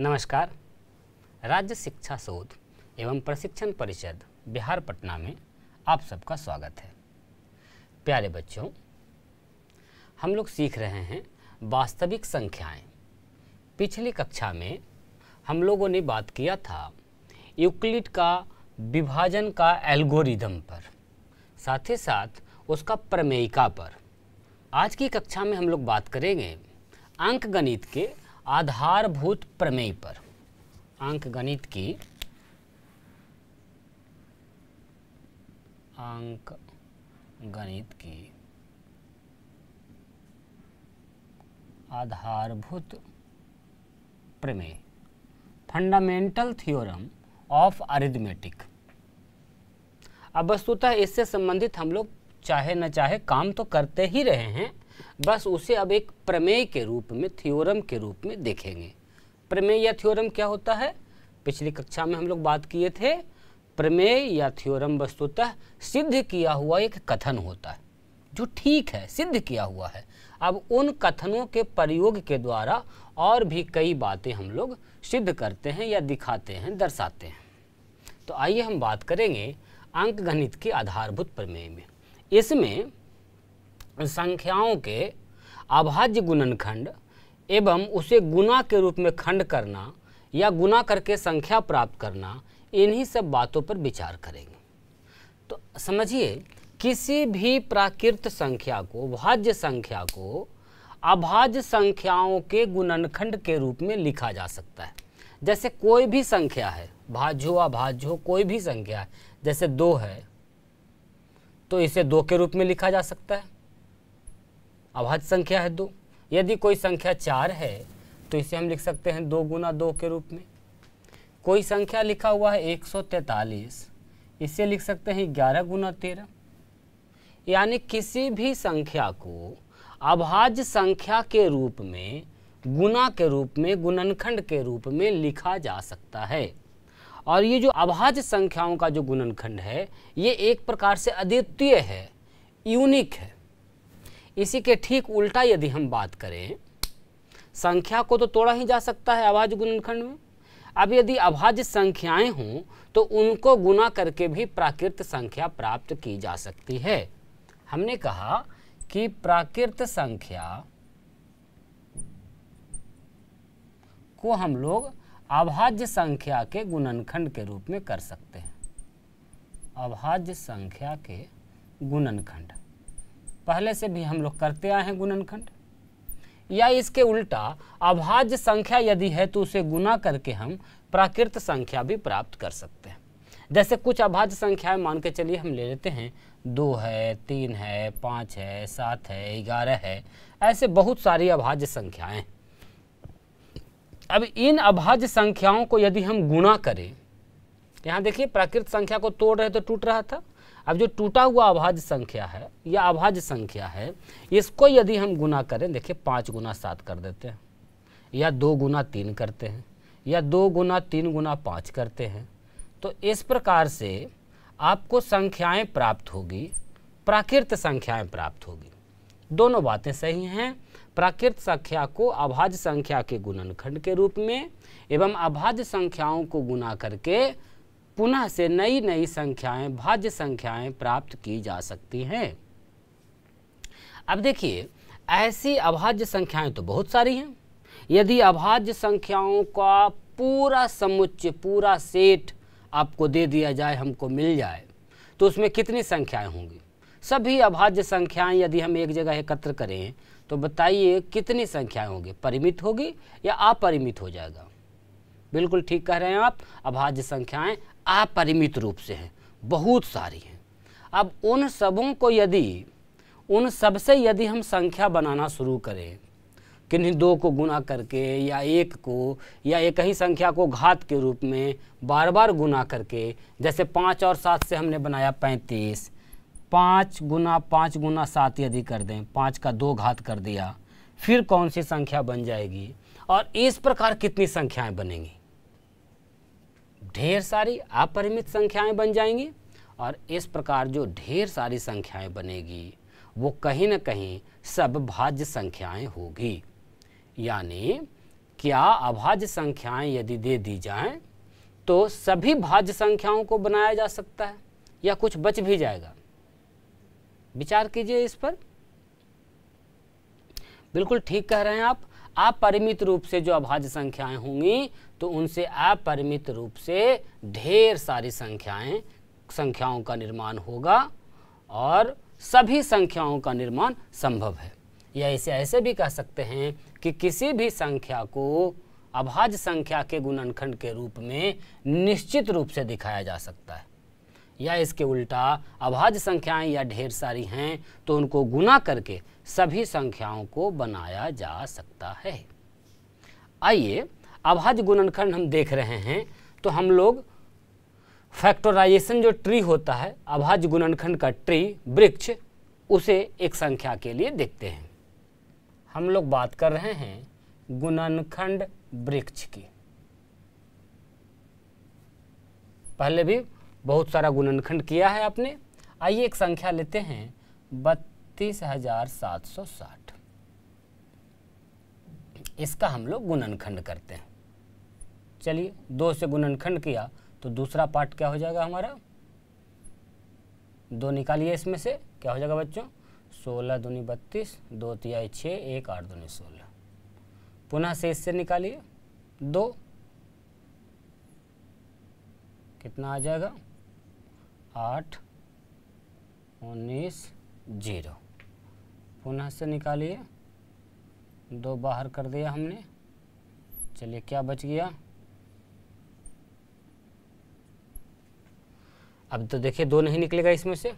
नमस्कार। राज्य शिक्षा शोध एवं प्रशिक्षण परिषद बिहार पटना में आप सबका स्वागत है। प्यारे बच्चों, हम लोग सीख रहे हैं वास्तविक संख्याएं। पिछली कक्षा में हम लोगों ने बात किया था यूक्लिड का विभाजन का एल्गोरिदम पर, साथ ही साथ उसका प्रमेयिका पर। आज की कक्षा में हम लोग बात करेंगे अंकगणित के आधारभूत प्रमेय पर। अंकगणित की आधारभूत प्रमेय, फंडामेंटल थ्योरम ऑफ अरिथमेटिक। अब वस्तुतः इससे संबंधित हम लोग चाहे न चाहे काम तो करते ही रहे हैं, बस उसे अब एक प्रमेय के रूप में, थ्योरम के रूप में देखेंगे। प्रमेय या थ्योरम क्या होता है? पिछली कक्षा में हम लोग बात किए थे, प्रमेय या थ्योरम वस्तुतः सिद्ध किया हुआ एक कथन होता है जो ठीक है, सिद्ध किया हुआ है। अब उन कथनों के प्रयोग के द्वारा और भी कई बातें हम लोग सिद्ध करते हैं या दिखाते हैं, दर्शाते हैं। तो आइए हम बात करेंगे अंकगणित के आधारभूत प्रमेय में। इसमें संख्याओं के अभाज्य गुणनखंड एवं उसे गुणा के रूप में खंड करना या गुणा करके संख्या प्राप्त करना, इन्हीं सब बातों पर विचार करेंगे। तो समझिए, किसी भी प्राकृत संख्या को, भाज्य संख्या को अभाज्य संख्याओं के गुणनखंड के रूप में लिखा जा सकता है। जैसे कोई भी संख्या है, भाज्य हो अभाज्य हो, कोई भी संख्या है, जैसे 2 है तो इसे 2 के रूप में लिखा जा सकता है, अभाज्य संख्या है 2। यदि कोई संख्या 4 है तो इसे हम लिख सकते हैं 2 गुना 2 के रूप में। कोई संख्या लिखा हुआ है 143, इसे लिख सकते हैं 11 गुना 13। यानी किसी भी संख्या को अभाज्य संख्या के रूप में, गुणा के रूप में, गुणनखंड के रूप में लिखा जा सकता है। और ये जो अभाज्य संख्याओं का जो गुणनखंड है, ये एक प्रकार से अद्वितीय है, यूनिक है। इसी के ठीक उल्टा यदि हम बात करें, संख्या को तो तोड़ा ही जा सकता है अभाज्य गुणनखंड में। अब यदि अभाज्य संख्याएं हों तो उनको गुणा करके भी प्राकृत संख्या प्राप्त की जा सकती है। हमने कहा कि प्राकृत संख्या को हम लोग अभाज्य संख्या के गुणनखंड के रूप में कर सकते हैं। अभाज्य संख्या के गुणनखंड पहले से भी हम लोग करते आए हैं गुणनखंड। या इसके उल्टा, अभाज्य संख्या यदि है तो उसे गुणा करके हम प्राकृत संख्या भी प्राप्त कर सकते हैं। जैसे कुछ अभाज्य संख्याएं मान के चलिए हम ले लेते हैं, 2 है, 3 है, 5 है, 7 है, 11 है, ऐसे बहुत सारी अभाज्य संख्याएं। अब इन अभाज्य संख्याओं को यदि हम गुणा करें, यहाँ देखिए प्राकृत संख्या को तोड़ रहे तो टूट रहा था। अब जो टूटा हुआ अभाज्य संख्या है या अभाज्य संख्या है, इसको यदि हम गुणा करें, देखिए 5 गुना 7 कर देते हैं, या 2 गुना 3 करते हैं, या 2 गुना 3 गुना 5 करते हैं, तो इस प्रकार से आपको संख्याएं प्राप्त होगी, प्राकृत संख्याएं प्राप्त होगी। दोनों बातें सही हैं। प्राकृत संख्या को अभाज्य संख्या के गुणनखंड के रूप में एवं अभाज्य संख्याओं को गुणा करके पुनः से नई नई संख्याएं, भाज्य संख्याएं प्राप्त की जा सकती हैं। अब देखिए, ऐसी अभाज्य संख्याएं तो बहुत सारी हैं। यदि अभाज्य संख्याओं का पूरा समुच्चय, पूरा सेट आपको दे दिया जाए, हमको मिल जाए, तो उसमें कितनी संख्याएं होंगी? सभी अभाज्य संख्याएं यदि हम एक जगह एकत्र करें तो बताइए कितनी संख्याएं होंगी? परिमित होगी या अपरिमित हो जाएगा? बिल्कुल ठीक कह रहे हैं आप, अभाज्य संख्याएं अपरिमित रूप से हैं, बहुत सारी हैं। अब उन सबों को यदि, उन सबसे यदि हम संख्या बनाना शुरू करें, किन्हीं 2 को गुणा करके या 1 को, या एक ही संख्या को घात के रूप में बार बार गुणा करके, जैसे 5 और 7 से हमने बनाया 35, 5 गुना 5 गुना 7 यदि कर दें, 5 का 2 घात कर दिया, फिर कौन सी संख्या बन जाएगी? और इस प्रकार कितनी संख्याएं बनेंगी? ढेर सारी अपरिमित संख्याएं बन जाएंगी। और इस प्रकार जो ढेर सारी संख्याएं बनेगी वो कहीं न कहीं सब भाज्य संख्याएं होगी। यानी क्या अभाज्य संख्याएं यदि दे दी जाएं तो सभी भाज्य संख्याओं को बनाया जा सकता है या कुछ बच भी जाएगा? विचार कीजिए इस पर। बिल्कुल ठीक कह रहे हैं आप। अपरिमित रूप से जो अभाज्य संख्याएं होंगी तो उनसे अपरिमित रूप से ढेर सारी संख्याओं का निर्माण होगा और सभी संख्याओं का निर्माण संभव है। या इसे ऐसे भी कह सकते हैं कि किसी भी संख्या को अभाज्य संख्या के गुणनखंड के रूप में निश्चित रूप से दिखाया जा सकता है। या इसके उल्टा अभाज्य संख्याएं या ढेर सारी हैं तो उनको गुना करके सभी संख्याओं को बनाया जा सकता है। आइए अभाज्य गुणनखंड हम देख रहे हैं तो हम लोग फैक्टराइजेशन जो ट्री होता है, अभाज्य गुणनखंड का ट्री, वृक्ष, उसे एक संख्या के लिए देखते हैं। हम लोग बात कर रहे हैं गुणनखंड वृक्ष की। पहले भी बहुत सारा गुणनखंड किया है आपने। आइए एक संख्या लेते हैं 32,760। इसका हम लोग गुणनखंड करते हैं। चलिए 2 से गुणनखंड किया तो दूसरा पार्ट क्या हो जाएगा हमारा? 2 निकालिए इसमें से, क्या हो जाएगा बच्चों? 16 दूनी 32, 2 तिहाई 6, 1 8 दूनी 16। पुनः से इससे निकालिए 2, कितना आ जाएगा? 8 19 0। पुनः से निकालिए, 2 बाहर कर दिया हमने। चलिए क्या बच गया? अब तो देखिए 2 नहीं निकलेगा इसमें से।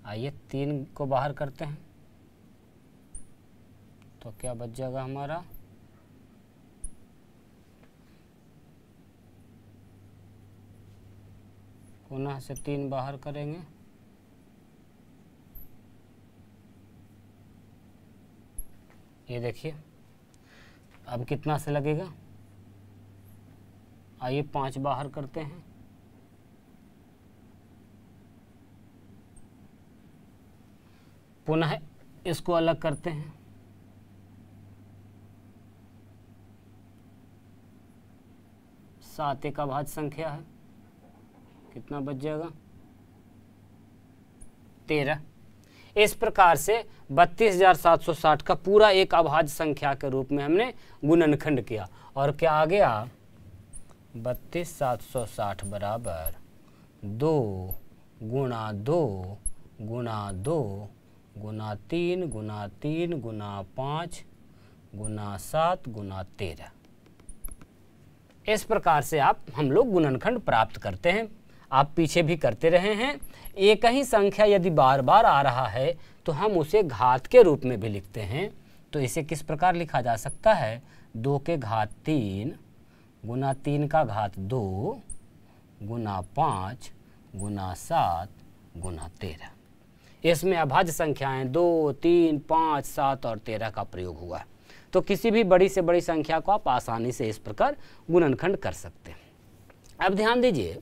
आइए 3 को बाहर करते हैं तो क्या बच जाएगा हमारा? पुनः से 3 बाहर करेंगे, ये देखिए अब कितना से लगेगा? आइए 5 बाहर करते हैं, पुनः इसको अलग करते हैं, 7 एक अभाज्य संख्या है, कितना बच जाएगा? 13। इस प्रकार से 32,760 का पूरा एक अभाज्य संख्या के रूप में हमने गुणनखंड किया। और क्या आ गया? 32,760 बराबर 2 गुणा 2 गुणा 2 गुणा 3 गुणा 3 गुणा 5 गुणा 7 गुणा 13। इस प्रकार से हम लोग गुणनखंड प्राप्त करते हैं। आप पीछे भी करते रहे हैं। एक ही संख्या यदि बार बार आ रहा है तो हम उसे घात के रूप में भी लिखते हैं। तो इसे किस प्रकार लिखा जा सकता है? 2 के घात 3 गुना 3 का घात 2 गुना 5 गुना 7 गुना 13। इसमें अभाज्य संख्याएं 2, 3, 5, 7 और 13 का प्रयोग हुआ है। तो किसी भी बड़ी से बड़ी संख्या को आप आसानी से इस प्रकार गुणनखंड कर सकते हैं। अब ध्यान दीजिए,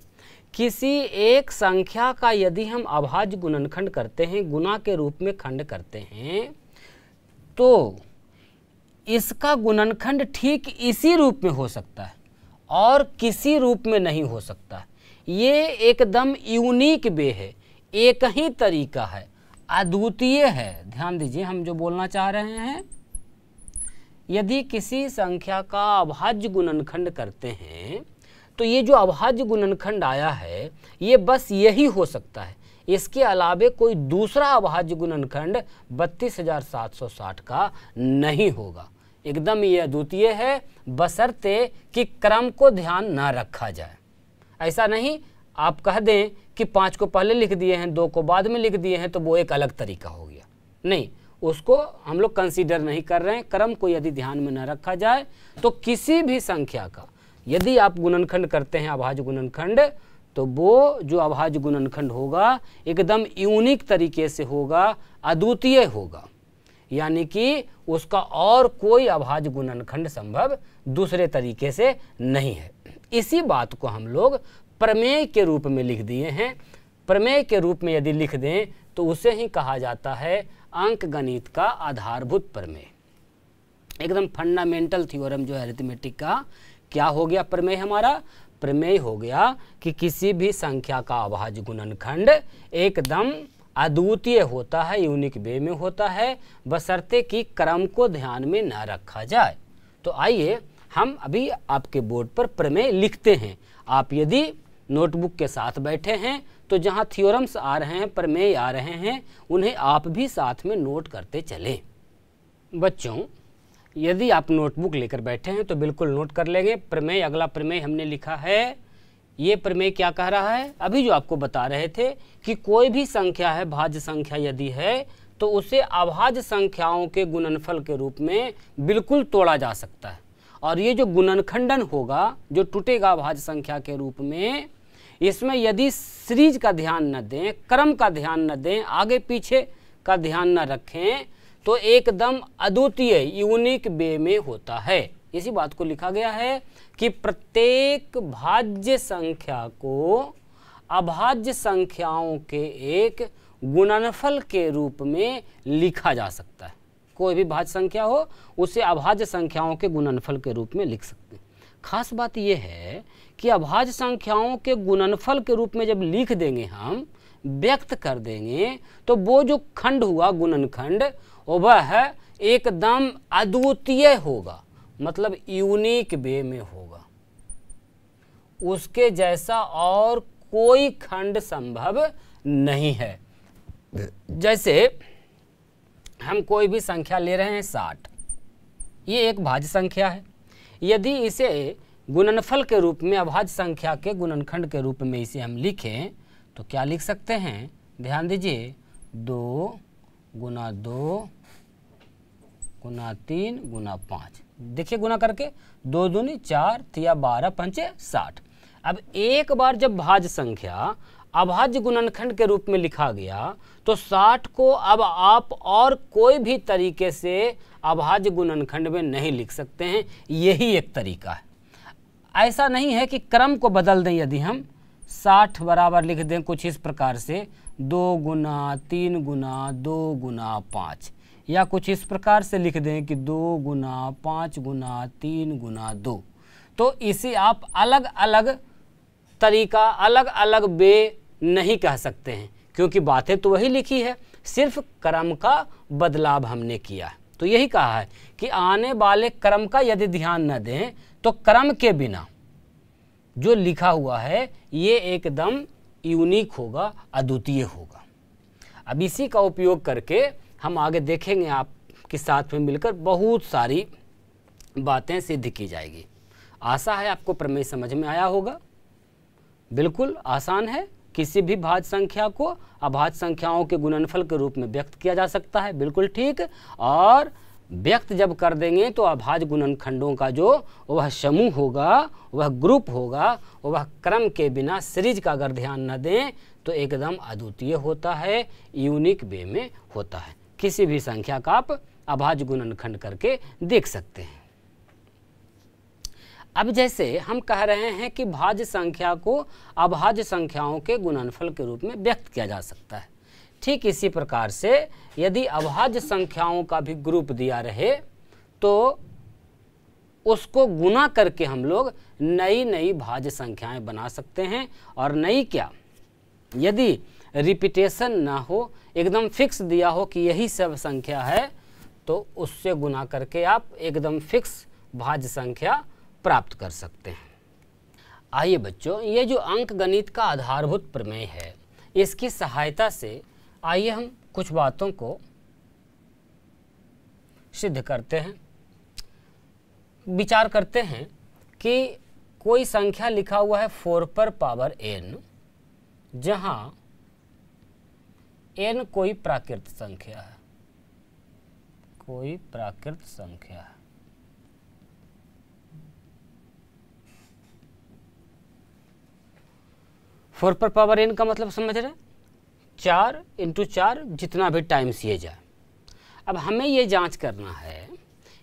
किसी एक संख्या का यदि हम अभाज्य गुणनखंड करते हैं, गुना के रूप में खंड करते हैं, तो इसका गुणनखंड ठीक इसी रूप में हो सकता है और किसी रूप में नहीं हो सकता। ये एकदम यूनिक वे है, एक ही तरीका है, अद्वितीय है। ध्यान दीजिए हम जो बोलना चाह रहे हैं, यदि किसी संख्या का अभाज्य गुणनखंड करते हैं तो ये जो अभाज्य गुणनखंड आया है ये बस यही हो सकता है। इसके अलावे कोई दूसरा अभाज्य गुणनखंड 32,760 का नहीं होगा। एकदम ये अद्वितीय है, बशर्ते कि क्रम को ध्यान ना रखा जाए। ऐसा नहीं आप कह दें कि 5 को पहले लिख दिए हैं, 2 को बाद में लिख दिए हैं, तो वो एक अलग तरीका हो गया। नहीं, उसको हम लोग कंसीडर नहीं कर रहे हैं। क्रम को यदि ध्यान में न रखा जाए तो किसी भी संख्या का यदि आप गुणनखंड करते हैं अभाज्य गुणनखंड, तो वो जो अभाज्य गुणनखंड होगा एकदम यूनिक तरीके से होगा, अद्वितीय होगा। यानी कि उसका और कोई अभाज्य गुणनखंड संभव दूसरे तरीके से नहीं है। इसी बात को हम लोग प्रमेय के रूप में लिख दिए हैं। प्रमेय के रूप में यदि लिख दें तो उसे ही कहा जाता है अंकगणित का आधारभूत प्रमेय। एकदम फंडामेंटल थ्योरम जो है अरिथमेटिक का, क्या हो गया प्रमेय हमारा? प्रमेय हो गया कि किसी भी संख्या का अभाज्य गुणनखंड एकदम अद्वितीय होता है, यूनिक वे में होता है, बशर्ते कि क्रम को ध्यान में न रखा जाए। तो आइए हम अभी आपके बोर्ड पर प्रमेय लिखते हैं। आप यदि नोटबुक के साथ बैठे हैं तो जहाँ थ्योरम्स आ रहे हैं, प्रमेय आ रहे हैं, उन्हें आप भी साथ में नोट करते चलें। बच्चों, यदि आप नोटबुक लेकर बैठे हैं तो बिल्कुल नोट कर लेंगे। प्रमेय, अगला प्रमेय हमने लिखा है, ये प्रमेय क्या कह रहा है? अभी जो आपको बता रहे थे कि कोई भी संख्या है, भाज्य संख्या यदि है, तो उसे अभाज्य संख्याओं के गुणनफल के रूप में बिल्कुल तोड़ा जा सकता है। और ये जो गुणनखंडन होगा, जो टूटेगा अभाज्य संख्या के रूप में, इसमें यदि सीरीज का ध्यान न दें, क्रम का ध्यान न दें, आगे पीछे का ध्यान न रखें, तो एकदम अद्वितीय यूनिक वे में होता है। इसी बात को लिखा गया है कि प्रत्येक भाज्य संख्या को अभाज्य संख्याओं के एक गुणनफल के रूप में लिखा जा सकता है। कोई भी भाज्य संख्या हो उसे अभाज्य संख्याओं के गुणनफल के रूप में लिख सकते हैं। खास बात यह है कि अभाज्य संख्याओं के गुणनफल के रूप में जब लिख देंगे, हम व्यक्त कर देंगे, तो वो जो खंड हुआ गुणनखंड, वह एकदम अद्वितीय होगा, मतलब यूनिक वे में होगा। उसके जैसा और कोई खंड संभव नहीं है। जैसे हम कोई भी संख्या ले रहे हैं 60, ये एक भाज्य संख्या है। यदि इसे गुणनफल के रूप में अभाज्य संख्या के गुणनखंड के रूप में इसे हम लिखें तो क्या लिख सकते हैं? ध्यान दीजिए, 2 गुना 2 गुना 3 गुना 5। देखिए गुना करके, 2 दूनी 4, 3 12, 5 60। अब एक बार जब भाज्य संख्या अभाज्य गुणनखंड के रूप में लिखा गया तो 60 को अब आप और कोई भी तरीके से अभाज्य गुणनखंड में नहीं लिख सकते हैं। यही एक तरीका है। ऐसा नहीं है कि क्रम को बदल दें। यदि हम 60 बराबर लिख दें कुछ इस प्रकार से, 2 गुना 3 गुना 2 गुना 5, या कुछ इस प्रकार से लिख दें कि 2 गुना 5 गुना 3 गुना 2, तो इसे आप अलग अलग तरीका, अलग अलग वे नहीं कह सकते हैं, क्योंकि बातें तो वही लिखी है, सिर्फ क्रम का बदलाव हमने किया है। तो यही कहा है कि आने वाले क्रम का यदि ध्यान न दें तो क्रम के बिना जो लिखा हुआ है ये एकदम यूनिक होगा, अद्वितीय होगा। अब इसी का उपयोग करके हम आगे देखेंगे, आपके साथ में मिलकर बहुत सारी बातें सिद्ध की जाएगी। आशा है आपको प्रमेय समझ में आया होगा। बिल्कुल आसान है। किसी भी भाज्य संख्या को अभाज्य संख्याओं के गुणनफल के रूप में व्यक्त किया जा सकता है, बिल्कुल ठीक। और व्यक्त जब कर देंगे तो अभाज्य गुणनखंडों का जो वह समूह होगा, वह ग्रुप होगा, वह क्रम के बिना सीरीज का अगर ध्यान न दें तो एकदम अद्वितीय होता है, यूनिक वे में होता है। किसी भी संख्या का आप अभाज्य गुणनखंड करके देख सकते हैं। अब जैसे हम कह रहे हैं कि भाज्य संख्या को अभाज्य संख्याओं के गुणनफल के रूप में व्यक्त किया जा सकता है, ठीक इसी प्रकार से यदि अभाज्य संख्याओं का भी ग्रुप दिया रहे तो उसको गुना करके हम लोग नई नई भाज्य संख्याएं बना सकते हैं। और नई क्या, यदि रिपीटेशन ना हो, एकदम फिक्स दिया हो कि यही सब संख्या है, तो उससे गुना करके आप एकदम फिक्स भाज्य संख्या प्राप्त कर सकते हैं। आइए बच्चों, ये जो अंक गणित का आधारभूत प्रमेय है, इसकी सहायता से आइए हम कुछ बातों को सिद्ध करते हैं। विचार करते हैं कि कोई संख्या लिखा हुआ है 4 पर पावर n, जहां n कोई प्राकृत संख्या है, कोई प्राकृत संख्या है। फोर पर पावर n का मतलब समझ रहे, 4 × 4 जितना भी टाइम्स ये जाए। अब हमें ये जांच करना है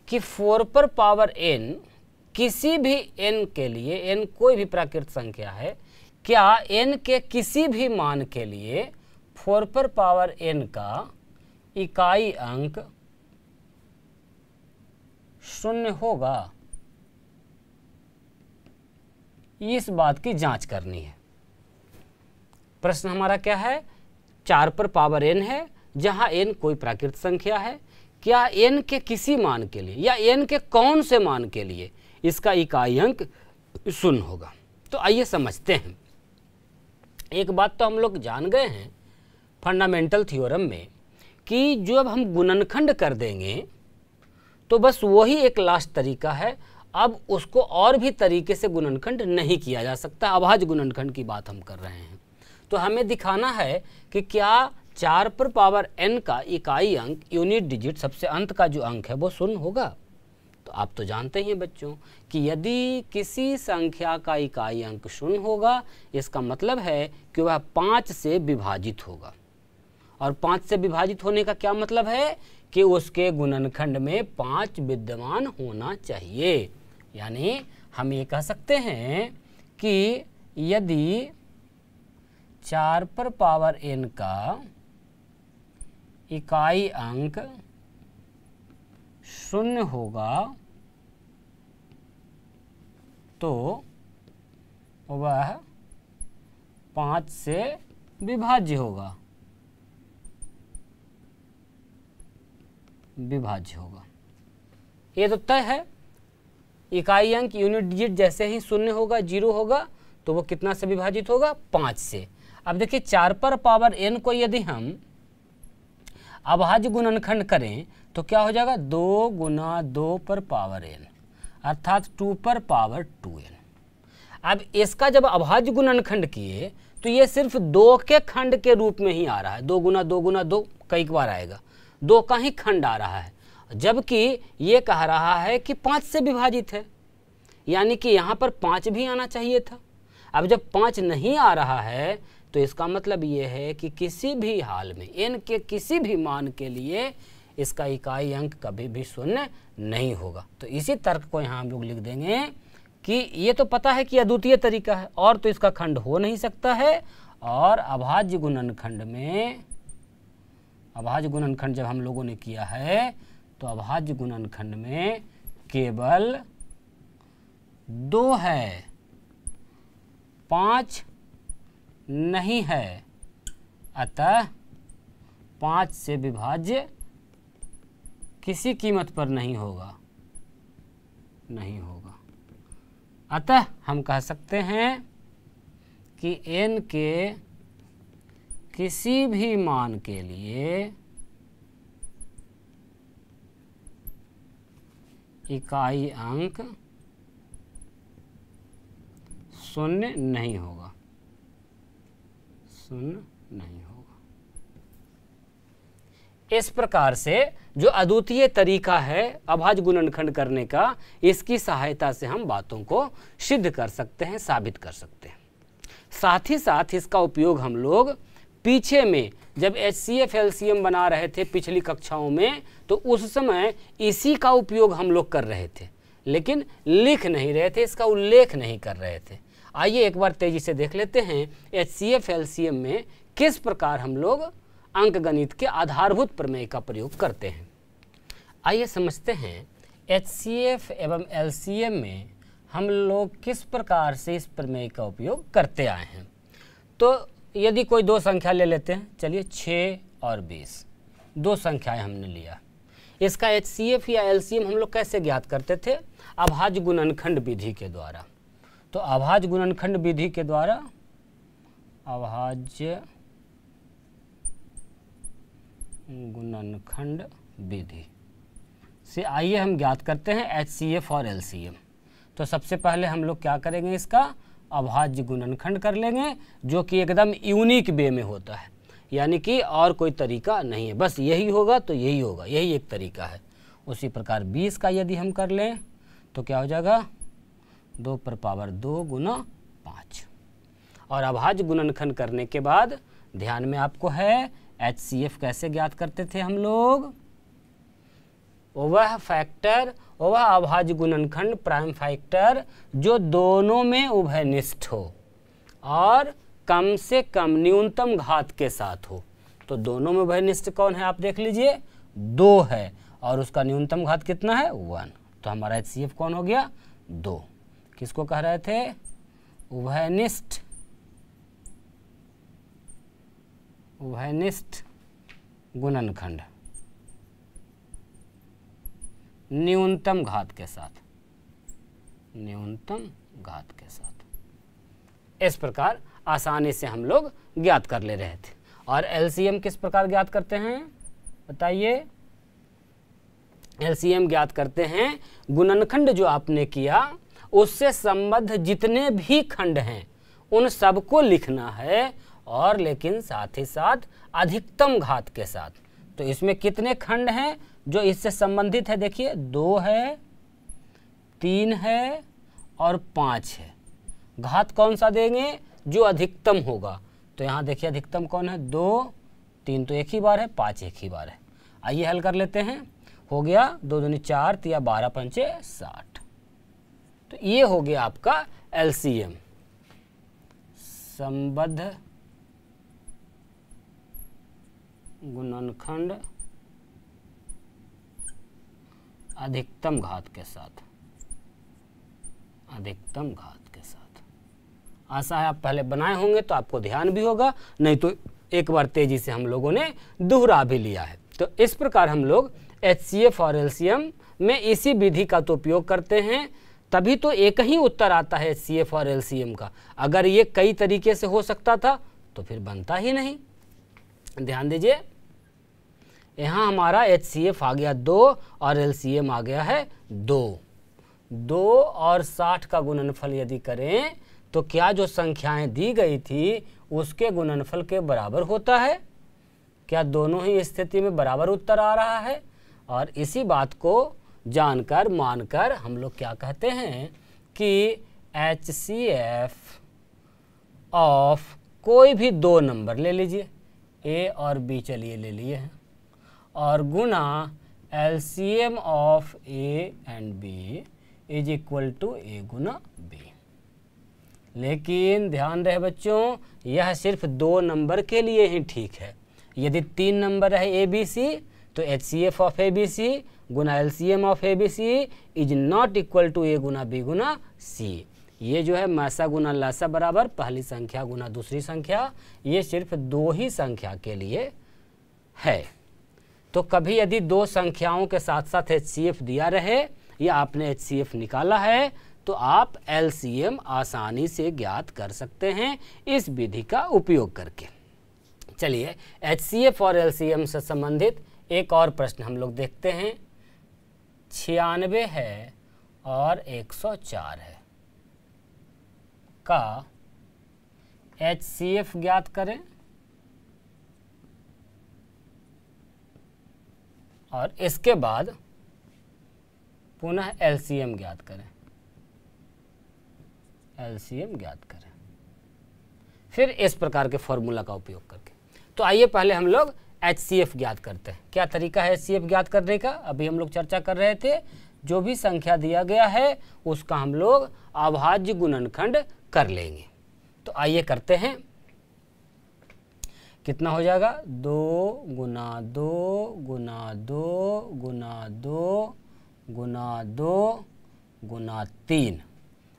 कि 4 पर पावर n किसी भी n के लिए, n कोई भी प्राकृत संख्या है, क्या n के किसी भी मान के लिए 4 पर पावर n का इकाई अंक शून्य होगा, इस बात की जांच करनी है। प्रश्न हमारा क्या है, 4 पर पावर n है जहां n कोई प्राकृत संख्या है, क्या n के किसी मान के लिए या n के कौन से मान के लिए इसका इकाई अंक शून्य होगा। तो आइए समझते हैं। एक बात तो हम लोग जान गए हैं फंडामेंटल थ्योरम में कि जब हम गुणनखंड कर देंगे तो बस वही एक लास्ट तरीका है, अब उसको और भी तरीके से गुणनखंड नहीं किया जा सकता। अभाज्य गुणनखंड की बात हम कर रहे हैं, तो हमें दिखाना है कि क्या 4 पर पावर n का इकाई अंक यूनिट डिजिट सबसे अंत का जो अंक है वो शून्य होगा। तो आप तो जानते ही हैं बच्चों कि यदि किसी संख्या का इकाई अंक शून्य होगा, इसका मतलब है कि वह 5 से विभाजित होगा। और 5 से विभाजित होने का क्या मतलब है कि उसके गुणनखंड में 5 विद्यमान होना चाहिए। यानी हम ये कह सकते हैं कि यदि 4 पर पावर n का इकाई अंक शून्य होगा तो वह 5 से विभाज्य होगा, ये तो तय है। इकाई अंक यूनिट डिजिट जैसे ही शून्य होगा, 0 होगा, तो वो कितना से विभाजित होगा, 5 से। अब देखिए 4 पर पावर n को यदि हम अभाज्य गुणनखंड करें तो क्या हो जाएगा, 2 गुना 2 पर पावर n अर्थात 2 पर पावर 2n। अब इसका जब अभाज्य गुणनखंड किए तो ये सिर्फ 2 के खंड के रूप में ही आ रहा है, 2 गुना 2 गुना 2 कई बार आएगा, 2 का ही खंड आ रहा है, जबकि ये कह रहा है कि 5 से विभाजित है, यानी कि यहाँ पर 5 भी आना चाहिए था। अब जब 5 नहीं आ रहा है तो इसका मतलब ये है कि किसी भी हाल में n के किसी भी मान के लिए इसका इकाई अंक कभी भी शून्य नहीं होगा। तो इसी तर्क को यहाँ हम लोग लिख देंगे कि ये तो पता है कि अद्वितीय तरीका है और तो इसका खंड हो नहीं सकता है, और अभाज्य गुणनखंड में, अभाज्य गुणनखंड जब हम लोगों ने किया है तो अभाज्य गुणनखंड में केवल 2 है, 5 नहीं है, अतः 5 से विभाज्य किसी कीमत पर नहीं होगा। अतः हम कह सकते हैं कि n के किसी भी मान के लिए इकाई अंक शून्य नहीं होगा। इस प्रकार से जो अद्वितीय तरीका है अभाज्य गुणनखंड करने का, इसकी सहायता से हम बातों को सिद्ध कर सकते हैं, साबित कर सकते हैं। साथ ही साथ इसका उपयोग हम लोग पीछे में जब HCF LCM बना रहे थे पिछली कक्षाओं में, तो उस समय इसी का उपयोग हम लोग कर रहे थे, लेकिन लिख नहीं रहे थे, इसका उल्लेख नहीं कर रहे थे। आइए एक बार तेजी से देख लेते हैं HCF LCM में किस प्रकार हम लोग अंकगणित के आधारभूत प्रमेय का प्रयोग करते हैं। आइए समझते हैं HCF एवं LCM में हम लोग किस प्रकार से इस प्रमेय का उपयोग करते आए हैं। तो यदि कोई 2 संख्या ले लेते हैं, चलिए 6 और 20, 2 संख्याएं हमने लिया। इसका HCF या LCM हम लोग कैसे ज्ञात करते थे, अभाज्य गुणनखंड विधि के द्वारा। तो अभाज्य गुणनखंड विधि के द्वारा, अभाज्य गुणनखंड विधि से आइए हम ज्ञात करते हैं HCF और LCM। तो सबसे पहले हम लोग क्या करेंगे, इसका अभाज्य गुणनखंड कर लेंगे, जो कि एकदम यूनिक वे में होता है, यानी कि और कोई तरीका नहीं है, बस यही होगा तो यही होगा, यही एक तरीका है। उसी प्रकार 20 का यदि हम कर लें तो क्या हो जाएगा, 2 पर पावर 2 गुना 5। और अभाज्य गुणनखंड करने के बाद ध्यान में आपको है HCF कैसे ज्ञात करते थे हम लोग, वह फैक्टर, वह अभाज्य गुणनखंड प्राइम फैक्टर जो दोनों में उभयनिष्ठ हो और कम से कम न्यूनतम घात के साथ हो। तो दोनों में उभयनिष्ठ कौन है, आप देख लीजिए, 2 है और उसका न्यूनतम घात कितना है, 1। तो हमारा HCF कौन हो गया? 2। किसको कह रहे थे? उभयनिष्ठ गुणनखंड न्यूनतम घात के साथ, इस प्रकार आसानी से हम लोग ज्ञात कर ले रहे थे। और LCM किस प्रकार ज्ञात करते हैं बताइए? LCM ज्ञात करते हैं गुणनखंड जो आपने किया उससे संबद्ध जितने भी खंड हैं उन सबको लिखना है, और लेकिन साथ ही साथ अधिकतम घात के साथ। तो इसमें कितने खंड हैं जो इससे संबंधित है? देखिए 2 है, 3 है और 5 है। घात कौन सा देंगे? जो अधिकतम होगा। तो यहाँ देखिए अधिकतम कौन है? 2, 3 तो एक ही बार है, 5 एक ही बार है। आइए हल कर लेते हैं। हो गया 2 दूनी 4, 3 12 पंचे 60। तो ये हो गया आपका LCM, संबद्ध गुणनखंड अधिकतम घात के साथ, आशा है आप पहले बनाए होंगे तो आपको ध्यान भी होगा, नहीं तो एक बार तेजी से हम लोगों ने दोहरा भी लिया है। तो इस प्रकार हम लोग HCF और LCM में इसी विधि का तो उपयोग करते हैं, तभी तो एक ही उत्तर आता है HCF और LCM का। अगर ये कई तरीके से हो सकता था तो फिर बनता ही नहीं। ध्यान दीजिए, यहाँ हमारा HCF आ गया 2 और LCM आ गया है 2 और 60 का गुणनफल यदि करें तो क्या जो संख्याएं दी गई थी उसके गुणनफल के बराबर होता है? क्या दोनों ही स्थिति में बराबर उत्तर आ रहा है? और इसी बात को जानकर मानकर हम लोग क्या कहते हैं कि HCF ऑफ कोई भी 2 नंबर ले लीजिए, A और B चलिए ले लिए हैं, और गुना LCM of A and B is equal to A गुना B। लेकिन ध्यान रहे बच्चों, यह सिर्फ 2 नंबर के लिए ही ठीक है। यदि 3 नंबर है ABC तो HCF ऑफ ABC गुना LCM of ABC is not equal to A गुना B गुना C। ये जो है मासा गुना लासा बराबर पहली संख्या गुना दूसरी संख्या, ये सिर्फ 2 ही संख्या के लिए है। तो कभी यदि 2 संख्याओं के साथ साथ HCF दिया रहे या आपने HCF निकाला है तो आप LCM आसानी से ज्ञात कर सकते हैं इस विधि का उपयोग करके। चलिए HCF और LCM से संबंधित एक और प्रश्न हम लोग देखते हैं। 96 है और 104 है का HCF ज्ञात करें और इसके बाद पुनः LCM ज्ञात करें। फिर इस प्रकार के फॉर्मूला का उपयोग करके। तो आइए पहले हम लोग HCF ज्ञात करते हैं। क्या तरीका है HCF ज्ञात करने का? अभी हम लोग चर्चा कर रहे थे, जो भी संख्या दिया गया है उसका हम लोग अभाज्य गुणनखंड कर लेंगे। तो आइए करते हैं। कितना हो जाएगा? 2 गुना 2 गुना 2 गुना 2 गुना 2 गुना 3।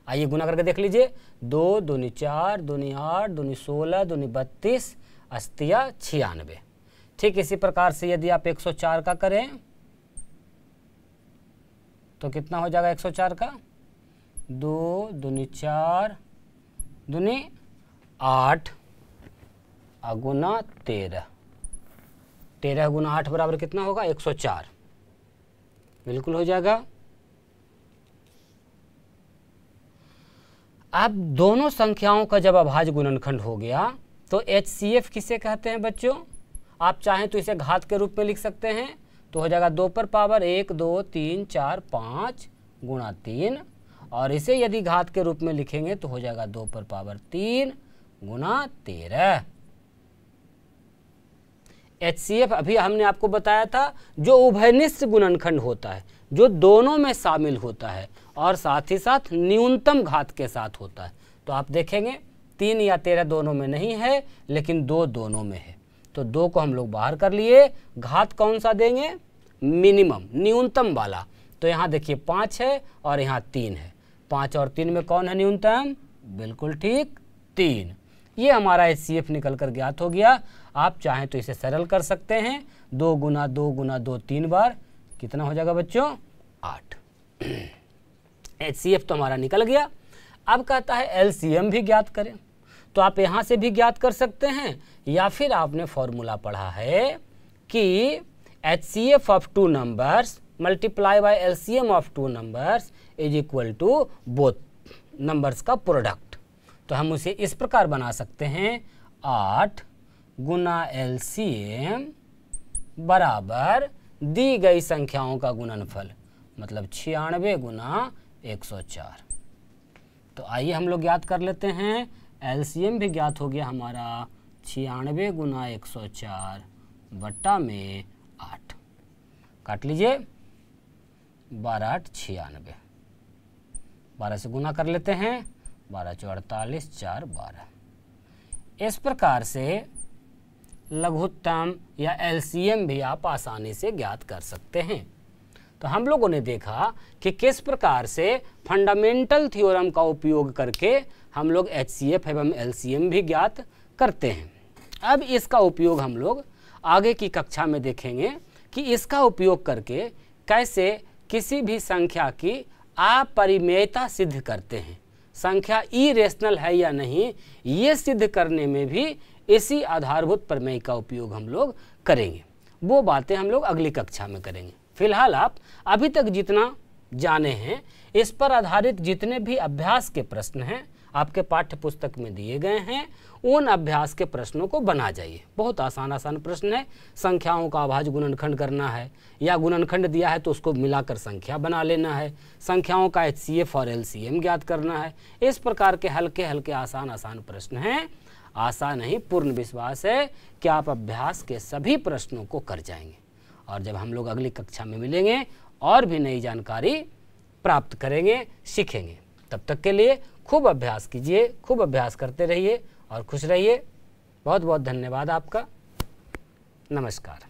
आइए गुना करके देख लीजिए। 2 दूनी 4 दूनी 8 दूनी 16 दूनी 32 अस्तिया 96। ठीक इसी प्रकार से यदि आप 104 का करें तो कितना हो जाएगा 104 का? 2 दूनी 4 दूनी 8 गुना 13। 13 गुना 8 बराबर कितना होगा? 104। बिल्कुल हो जाएगा। अब दोनों संख्याओं का जब अभाज्य गुणनखंड हो गया तो HCF किसे कहते हैं बच्चों? आप चाहें तो इसे घात के रूप में लिख सकते हैं, तो हो जाएगा 2 पर पावर 1 2 3 4 5 गुणा 3, और इसे यदि घात के रूप में लिखेंगे तो हो जाएगा 2 पर पावर 3 गुना 13। HCF अभी हमने आपको बताया था जो उभयनिष्ठ गुणनखंड होता है, जो दोनों में शामिल होता है और साथ ही साथ न्यूनतम घात के साथ होता है। तो आप देखेंगे 3 या 13 दोनों में नहीं है, लेकिन 2 दोनों में है। तो 2 को हम लोग बाहर कर लिए। घात कौन सा देंगे? मिनिमम, न्यूनतम वाला। तो यहाँ देखिए 5 है और यहाँ 3 है। 5 और 3 में कौन है न्यूनतम? बिल्कुल ठीक, 3। ये हमारा HCF निकल कर ज्ञात हो गया। आप चाहें तो इसे सरल कर सकते हैं, 2 गुना 2 गुना 2 3 बार, कितना हो जाएगा बच्चों? 8। HCF तो हमारा निकल गया। अब कहता है LCM भी ज्ञात करें। तो आप यहाँ से भी ज्ञात कर सकते हैं, या फिर आपने फॉर्मूला पढ़ा है कि HCF of 2 numbers multiply by LCM of 2 numbers is equal to both numbers का प्रोडक्ट। तो हम उसे इस प्रकार बना सकते हैं, 8 गुना LCM बराबर दी गई संख्याओं का गुणनफल, मतलब 96 गुना 104। तो आइए हम लोग ज्ञात कर लेते हैं। LCM भी ज्ञात हो गया हमारा, 96 गुना 104 बट्टा में 8, काट लीजिए, 12 8 96, 12 से गुना कर लेते हैं, 12 4 48 4 12। इस प्रकार से लघुत्तम या LCM भी आप आसानी से ज्ञात कर सकते हैं। तो हम लोगों ने देखा कि किस प्रकार से फंडामेंटल थ्योरम का उपयोग करके हम लोग HCF एवं LCM भी ज्ञात करते हैं। अब इसका उपयोग हम लोग आगे की कक्षा में देखेंगे कि इसका उपयोग करके कैसे किसी भी संख्या की अपरिमेयता सिद्ध करते हैं, संख्या इरेशनल है या नहीं, ये सिद्ध करने में भी इसी आधारभूत प्रमेय का उपयोग हम लोग करेंगे। वो बातें हम लोग अगली कक्षा में करेंगे। फिलहाल आप अभी तक जितना जाने हैं, इस पर आधारित जितने भी अभ्यास के प्रश्न हैं आपके पाठ्य पुस्तक में दिए गए हैं, उन अभ्यास के प्रश्नों को बना जाइए। बहुत आसान प्रश्न है। संख्याओं का अभाज्य गुणनखंड करना है, या गुणनखंड दिया है तो उसको मिलाकर संख्या बना लेना है, संख्याओं का HCF और LCM ज्ञात करना है। इस प्रकार के हल्के हल्के आसान प्रश्न हैं। आशा नहीं, पूर्ण विश्वास है कि आप अभ्यास के सभी प्रश्नों को कर जाएंगे। और जब हम लोग अगली कक्षा में मिलेंगे और भी नई जानकारी प्राप्त करेंगे, सीखेंगे। तब तक के लिए खूब अभ्यास कीजिए, खूब अभ्यास करते रहिए और खुश रहिए। बहुत बहुत धन्यवाद आपका। नमस्कार।